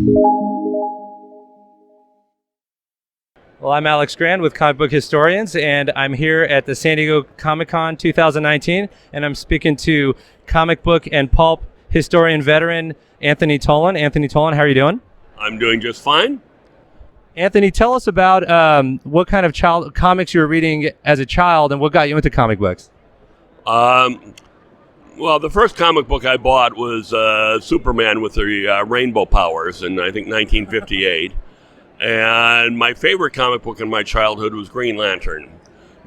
Well, I'm Alex Grand with Comic Book Historians, and I'm here at the San Diego Comic-Con 2019, and I'm speaking to comic book and pulp historian veteran Anthony Tollin. Anthony Tollin, how are you doing? I'm doing just fine. Anthony, tell us about what kind of comics you were reading as a child and what got you into comic books. Well, the first comic book I bought was Superman with the rainbow powers in, I think, 1958. And my favorite comic book in my childhood was Green Lantern,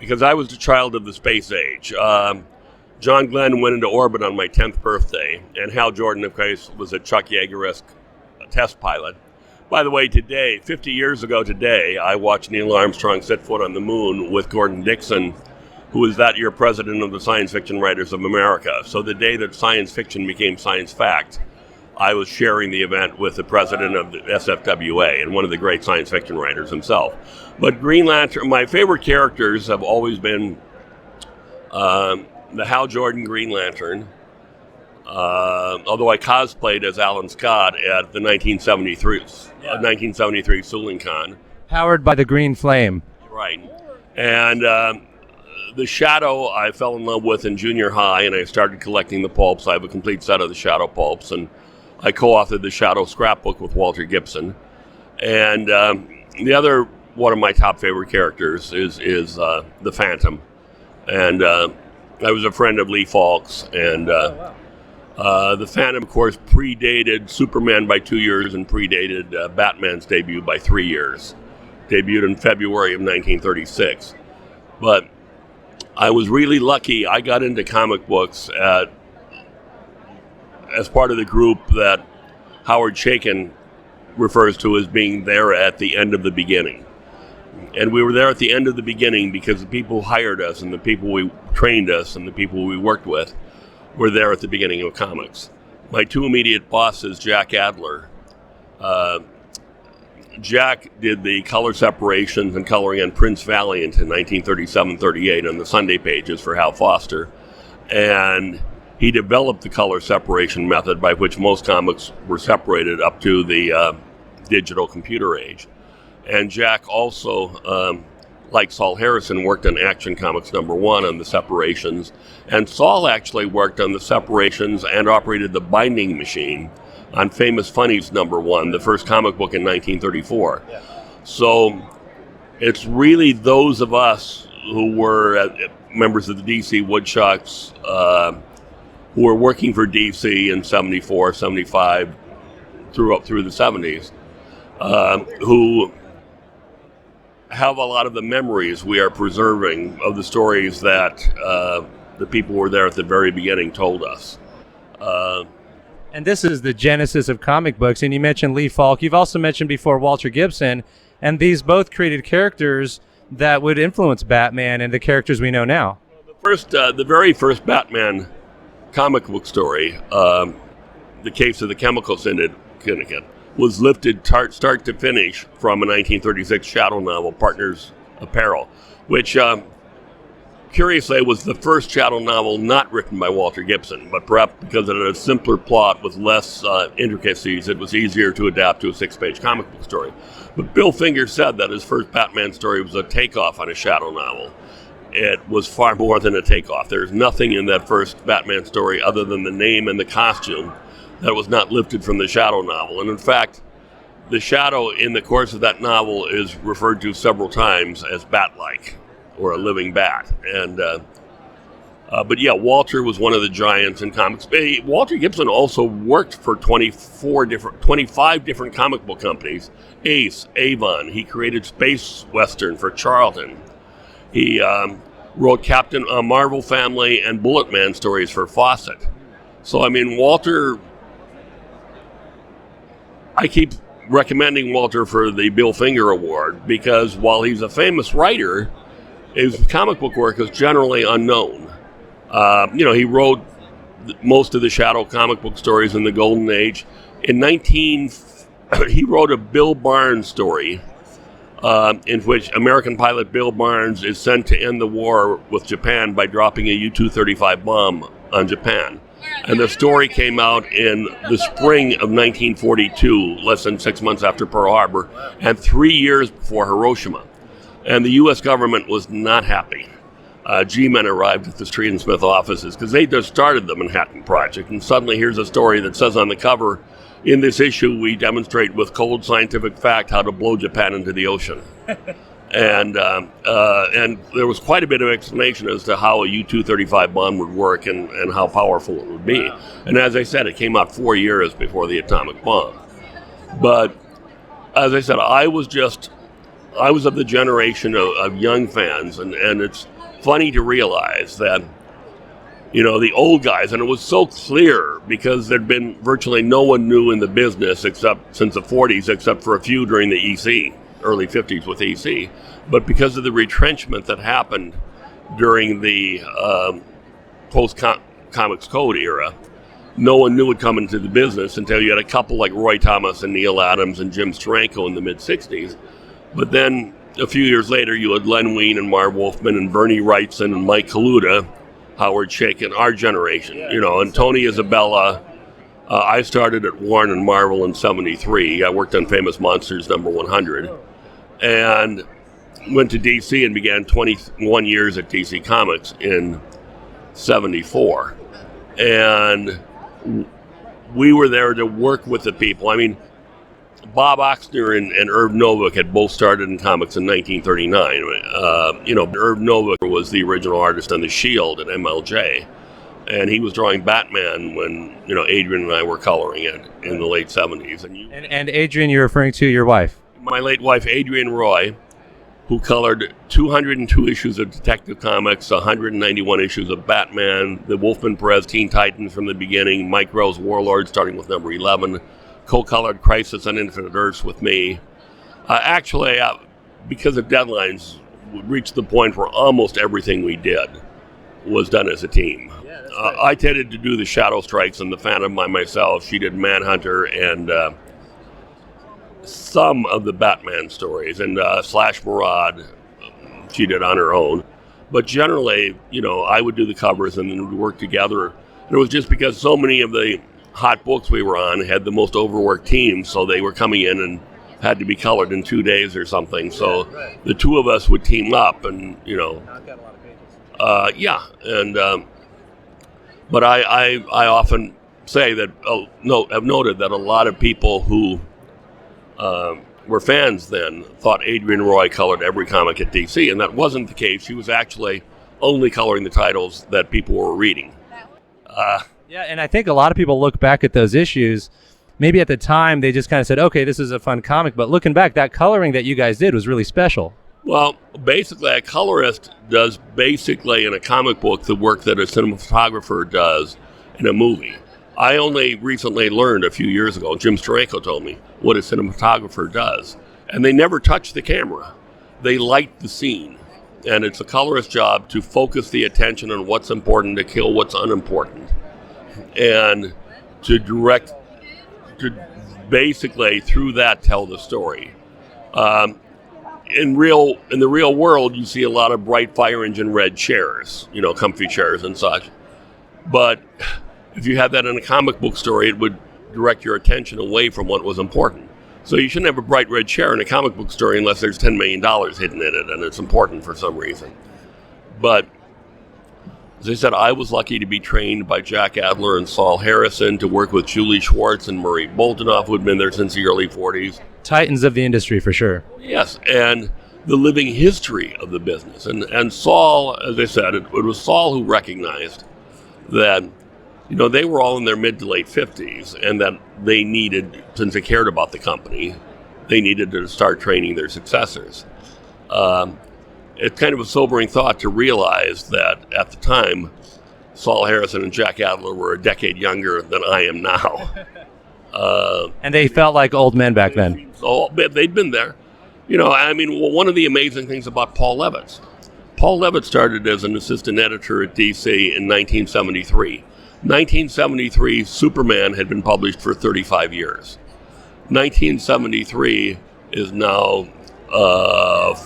because I was the child of the space age. John Glenn went into orbit on my 10th birthday, and Hal Jordan, of course, was a Chuck Yeager-esque test pilot. By the way, today, 50 years ago today, I watched Neil Armstrong set foot on the moon with Gordon Dixon, who was that year president of the Science Fiction Writers of America. So the day that science fiction became science fact, I was sharing the event with the president of the SFWA and one of the great science fiction writers himself. But Green Lantern, my favorite characters have always been the Hal Jordan Green Lantern, although I cosplayed as Alan Scott at the 1973 SulinCon. Powered by the Green Flame. Right. And the Shadow I fell in love with in junior high, and I started collecting the pulps. I have a complete set of the Shadow pulps, and I co-authored the Shadow scrapbook with Walter Gibson. And the other one of my top favorite characters is the Phantom. And I was a friend of Lee Falk's. And the Phantom, of course, predated Superman by 2 years and predated Batman's debut by 3 years. Debuted in February of 1936. But I was really lucky. I got into comic books as part of the group that Howard Chaykin refers to as being there at the end of the beginning. And we were there at the end of the beginning because the people who hired us and the people who trained us and the people we worked with were there at the beginning of comics. My two immediate bosses, Jack Adler. Jack did the color separations and coloring on Prince Valiant in 1937-38 on the Sunday pages for Hal Foster. And he developed the color separation method by which most comics were separated up to the digital computer age. And Jack also, like Saul Harrison, worked on Action Comics #1 on the separations. And Saul actually worked on the separations and operated the binding machine on Famous Funnies #1, the first comic book in 1934. Yeah. So it's really those of us who were members of the DC Woodchucks, who were working for DC in 74, 75, through the 70s, who have a lot of the memories we are preserving of the stories that the people who were there at the very beginning told us. And this is the genesis of comic books, and you mentioned Lee Falk. You've also mentioned before Walter Gibson, and these both created characters that would influence Batman and the characters we know now. The very first Batman comic book story, The Case of the Chemical Syndicate, was lifted start to finish from a 1936 Shadow novel, Partners Aparo, which curiously was the first Shadow novel not written by Walter Gibson, but perhaps because it had a simpler plot with less intricacies, it was easier to adapt to a 6-page comic book story. But Bill Finger said that his first Batman story was a takeoff on a Shadow novel. It was far more than a takeoff. There's nothing in that first Batman story other than the name and the costume that was not lifted from the Shadow novel. And in fact, the Shadow in the course of that novel is referred to several times as bat-like, or a living bat. And but yeah, Walter was one of the giants in comics. Walter Gibson also worked for 25 different comic book companies. Ace, Avon. He created Space Western for Charlton. He wrote Captain Marvel Family and Bullet Man stories for Fawcett. So I mean, Walter, I keep recommending Walter for the Bill Finger Award because while he's a famous writer, his comic book work is generally unknown. He wrote most of the Shadow comic book stories in the Golden Age. He wrote a Bill Barnes story in which American pilot Bill Barnes is sent to end the war with Japan by dropping a U-235 bomb on Japan. And the story came out in the spring of 1942, less than 6 months after Pearl Harbor, and 3 years before Hiroshima. And the U.S. government was not happy. G-men arrived at the Street and Smith offices because they just started the Manhattan Project. And suddenly here's a story that says on the cover, in this issue, we demonstrate with cold scientific fact how to blow Japan into the ocean. And there was quite a bit of explanation as to how a U-235 bomb would work and how powerful it would be. And as I said, it came out 4 years before the atomic bomb. But as I said, I was of the generation of young fans, and it's funny to realize that, the old guys, and it was so clear because there'd been virtually no one new in the business since the 40s, except for a few during the EC. Early 50s with EC, but because of the retrenchment that happened during the post-Comics Code era, no one knew would come into the business until you had a couple like Roy Thomas and Neil Adams and Jim Steranko in the mid-60s. But then a few years later, you had Len Wein and Marv Wolfman and Bernie Wrightson and Mike Kaluta, Howard Chaykin, our generation, and Tony Isabella. I started at Warren and Marvel in 73. I worked on Famous Monsters number 100 and went to DC and began 21 years at DC Comics in 74. And we were there to work with the people. I mean, Bob Oksner and Irv Novick had both started in comics in 1939. Irv Novick was the original artist on The Shield at MLJ. And he was drawing Batman when, Adrienne and I were coloring it in the late 70s. And Adrienne, you're referring to your wife? My late wife, Adrienne Roy, who colored 202 issues of Detective Comics, 191 issues of Batman, the Wolfman Perez Teen Titans from the beginning, Mike Grell's Warlord starting with number 11, co-colored Crisis on Infinite Earths with me. Actually, because of deadlines, we reached the point where almost everything we did was done as a team. I tended to do the Shadow Strikes and the Phantom by myself. She did Manhunter and some of the Batman stories, and Slash Maraud she did on her own. But generally, I would do the covers and then we'd work together. And it was just because so many of the hot books we were on had the most overworked teams, so they were coming in and had to be colored in 2 days or something. So the two of us would team up and, but I often say that, I've noted that a lot of people who were fans then thought Adrienne Roy colored every comic at DC, and that wasn't the case. She was actually only coloring the titles that people were reading. And I think a lot of people look back at those issues. Maybe at the time they just kind of said, okay, this is a fun comic, but looking back, that coloring that you guys did was really special. Well, basically, a colorist does in a comic book the work that a cinematographer does in a movie. I only recently learned a few years ago, Jim Steranko told me, what a cinematographer does. And they never touch the camera. They light the scene. And it's a colorist's job to focus the attention on what's important, to kill what's unimportant. And to basically, through that, tell the story. In the real world, you see a lot of bright fire engine red chairs, comfy chairs and such. But if you had that in a comic book story, it would direct your attention away from what was important. So you shouldn't have a bright red chair in a comic book story unless there's $10 million hidden in it and it's important for some reason. But as I said, I was lucky to be trained by Jack Adler and Saul Harrison, to work with Julie Schwartz and Murray Boltinoff, who had been there since the early 40s. Titans of the industry, for sure. Yes, and the living history of the business. And Saul, as I said, it was Saul who recognized that, they were all in their mid to late 50s, and that they needed, since they cared about the company, they needed to start training their successors. It's kind of a sobering thought to realize that at the time, Saul Harrison and Jack Adler were a decade younger than I am now. And they felt like old men back then. So they'd been there. One of the amazing things about Paul Levitz. Paul Levitz started as an assistant editor at DC in 1973. 1973, Superman had been published for 35 years. 1973 is now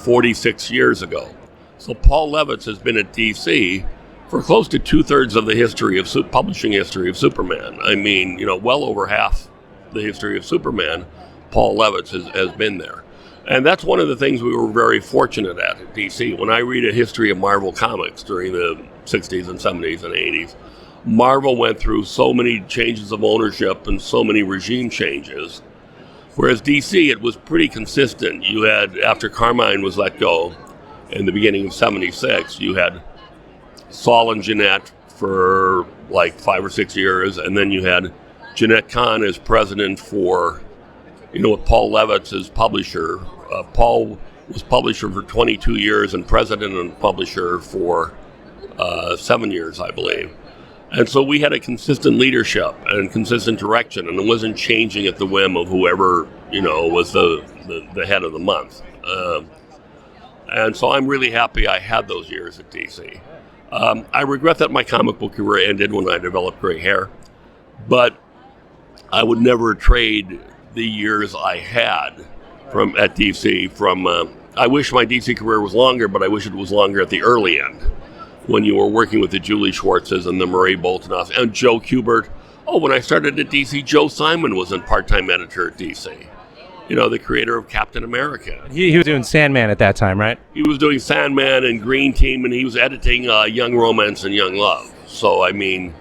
46 years ago. So Paul Levitz has been at DC for close to 2/3 of the history of publishing history of Superman. I mean, well over half the history of Superman, Paul Levitz has been there. And that's one of the things we were very fortunate at DC. When I read a history of Marvel Comics during the 60s and 70s and 80s, Marvel went through so many changes of ownership and so many regime changes. Whereas DC, it was pretty consistent. You had, after Carmine was let go in the beginning of 76, you had Saul and Jeanette for like 5 or 6 years, and then you had Jeanette Kahn as president for, with Paul Levitz as publisher. Paul was publisher for 22 years and president and publisher for 7 years, I believe. And so we had a consistent leadership and consistent direction, and it wasn't changing at the whim of whoever, was the head of the month. And so I'm really happy I had those years at DC. I regret that my comic book career ended when I developed gray hair, but I would never trade the years I had at DC from, I wish my DC career was longer, but I wish it was longer at the early end, when you were working with the Julie Schwartzes and the Murray Boltonoffs and Joe Kubert. Oh, when I started at DC, Joe Simon was a part-time editor at DC. The creator of Captain America. He was doing Sandman at that time, right? He was doing Sandman and Green Team, and he was editing Young Romance and Young Love. So, I mean,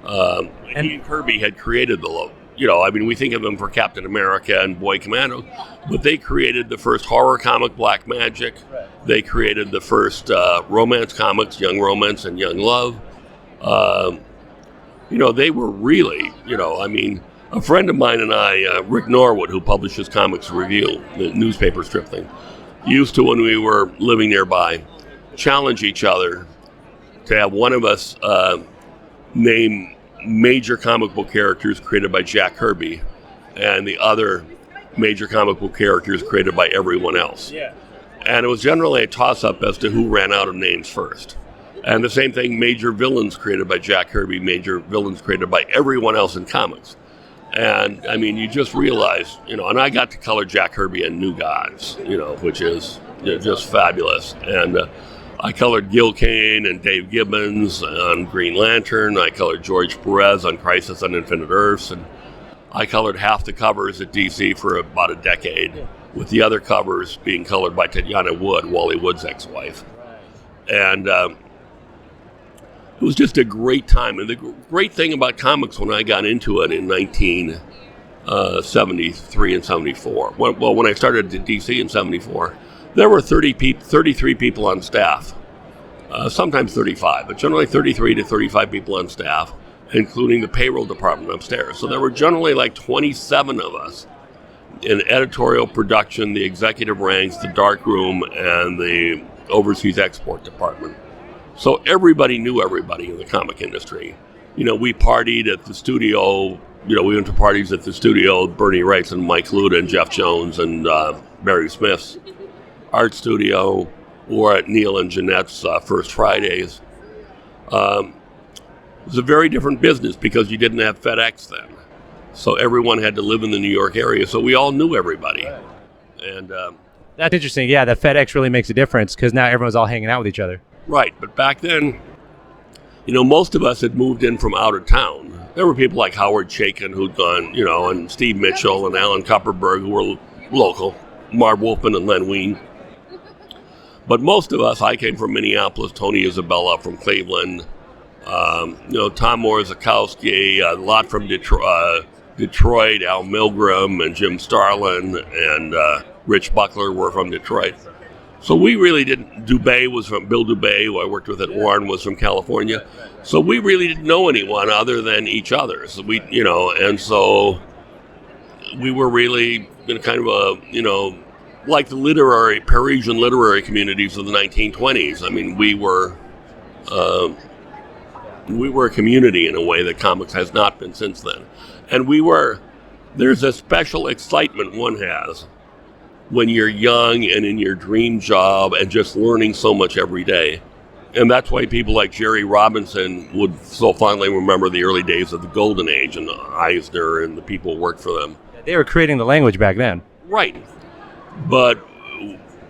he and Kirby had created the logo. We think of them for Captain America and Boy Commando, but they created the first horror comic, Black Magic. Right. They created the first romance comics, Young Romance and Young Love. They were really, a friend of mine and I, Rick Norwood, who publishes Comics Review, the newspaper strip thing, used to, when we were living nearby, challenge each other to have one of us name major comic book characters created by Jack Kirby and the other major comic book characters created by everyone else. Yeah. And it was generally a toss-up as to who ran out of names first. And the same thing, major villains created by Jack Kirby, major villains created by everyone else in comics. And, you just realize, and I got to color Jack Kirby and New Gods, which is just fabulous. And I colored Gil Kane and Dave Gibbons on Green Lantern. I colored George Perez on Crisis on Infinite Earths. And I colored half the covers at DC for about a decade, with the other covers being colored by Tatjana Wood, Wally Wood's ex-wife. And it was just a great time. And the great thing about comics when I got into it in 1973 and 74, when I started at DC in 74, there were 33 people on staff, sometimes 35, but generally 33 to 35 people on staff, including the payroll department upstairs. So there were generally like 27 of us in editorial production, the executive ranks, the dark room, and the overseas export department. So everybody knew everybody in the comic industry. We partied at the studio. We went to parties at the studio, Bernie Wrights and Mike Luda and Jeff Jones and Barry Smith's art studio, or at Neil and Jeanette's First Fridays. It was a very different business because you didn't have FedEx then. So everyone had to live in the New York area, so we all knew everybody. Right. And that's interesting. Yeah, that FedEx really makes a difference because now everyone's all hanging out with each other. Right, but back then, most of us had moved in from out of town. There were people like Howard Chaykin who'd gone, and Steve Mitchell and Alan Kupperberg who were local, Marv Wolfman and Len Wein. But most of us, I came from Minneapolis, Tony Isabella from Cleveland, Tom Morzakowski, a lot from Detroit, Al Milgram and Jim Starlin and Rich Buckler were from Detroit. So we really didn't, Bill Dubé, who I worked with at Warren, was from California. So we really didn't know anyone other than each other. So and so we were really kind of like the Parisian literary communities of the 1920s. We were a community in a way that comics has not been since then. And there's a special excitement one has when you're young and in your dream job and just learning so much every day. And that's why people like Jerry Robinson would so fondly remember the early days of the Golden Age and Eisner and the people who worked for them. They were creating the language back then. Right. But,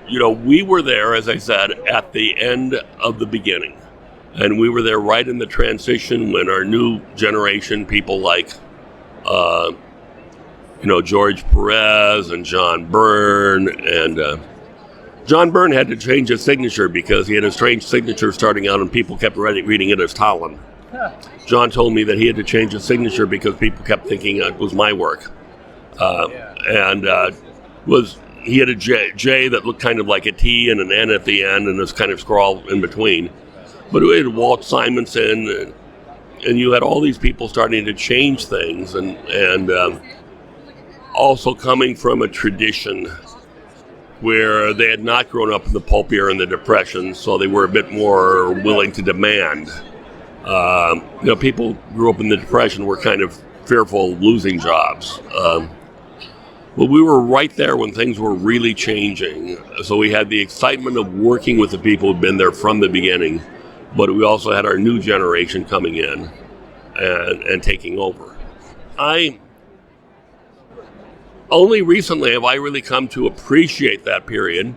we were there, as I said, at the end of the beginning. And we were there right in the transition when our new generation, people like, George Perez and John Byrne. And John Byrne had to change his signature because he had a strange signature starting out and people kept reading it as Tollin. John told me that he had to change his signature because people kept thinking it was my work. He had a J that looked kind of like a T and an N at the end and this kind of scrawl in between. But we had Walt Simonson, and you had all these people starting to change things, and also coming from a tradition where they had not grown up in the pulp era and the Depression, so they were a bit more willing to demand. People who grew up in the Depression were kind of fearful of losing jobs. But we were right there when things were really changing. So we had the excitement of working with the people who'd been there from the beginning, but we also had our new generation coming in and taking over. Only recently have I really come to appreciate that period,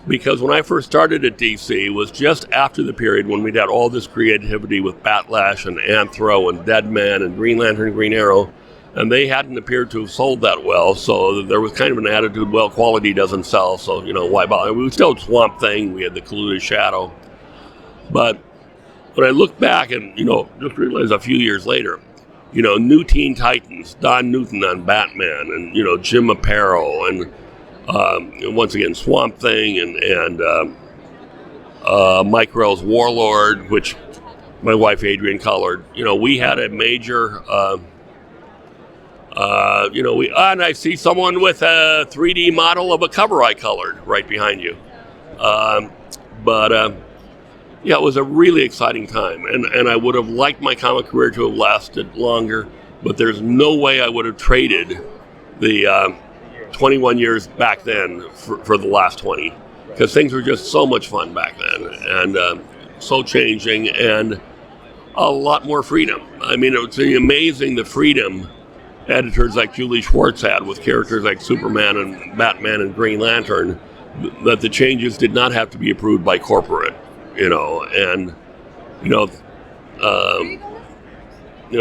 because when I first started at DC, it was just after the period when we'd had all this creativity with Batlash and Anthro and Deadman and Green Lantern, Green Arrow, and they hadn't appeared to have sold that well, so there was kind of an attitude, well, quality doesn't sell, so, why bother? We still had Swamp Thing, we had the Kaluta Shadow. But when I look back and, just realized a few years later, New Teen Titans, Don Newton on Batman, and, Jim Aparo, and once again, Swamp Thing, and Mike Grell's Warlord, which my wife Adrienne colored. We had a major... and I see someone with a 3D model of a cover I colored right behind you. It was a really exciting time, and I would have liked my comic career to have lasted longer, but there's no way I would have traded the 21 years back then for the last 20, because things were just so much fun back then, and so changing, and a lot more freedom. I mean, it's amazing the freedom editors like Julie Schwartz had with characters like Superman and Batman and Green Lantern, that the changes did not have to be approved by corporate,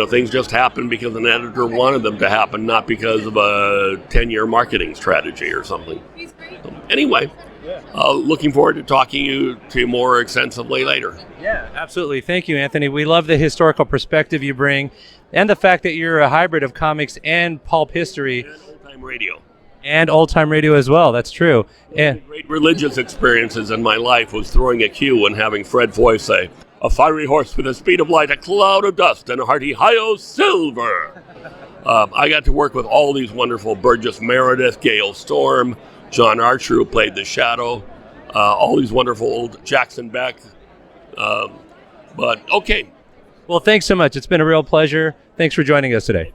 things just happened because an editor wanted them to happen, not because of a 10-year marketing strategy or something. Anyway, looking forward to talking to you more extensively later. Yeah, absolutely. Thank you, Anthony. We love the historical perspective you bring, and the fact that you're a hybrid of comics and pulp history. And old-time radio. And old-time radio as well. That's true. One of the great religious experiences in my life was throwing a cue and having Fred Foy say, "A fiery horse with the speed of light, a cloud of dust, and a hearty hi-yo silver." I got to work with all these wonderful Burgess Meredith, Gail Storm, John Archer, who played the Shadow, all these wonderful old Jackson Beck. But okay. Well, thanks so much. It's been a real pleasure. Thanks for joining us today.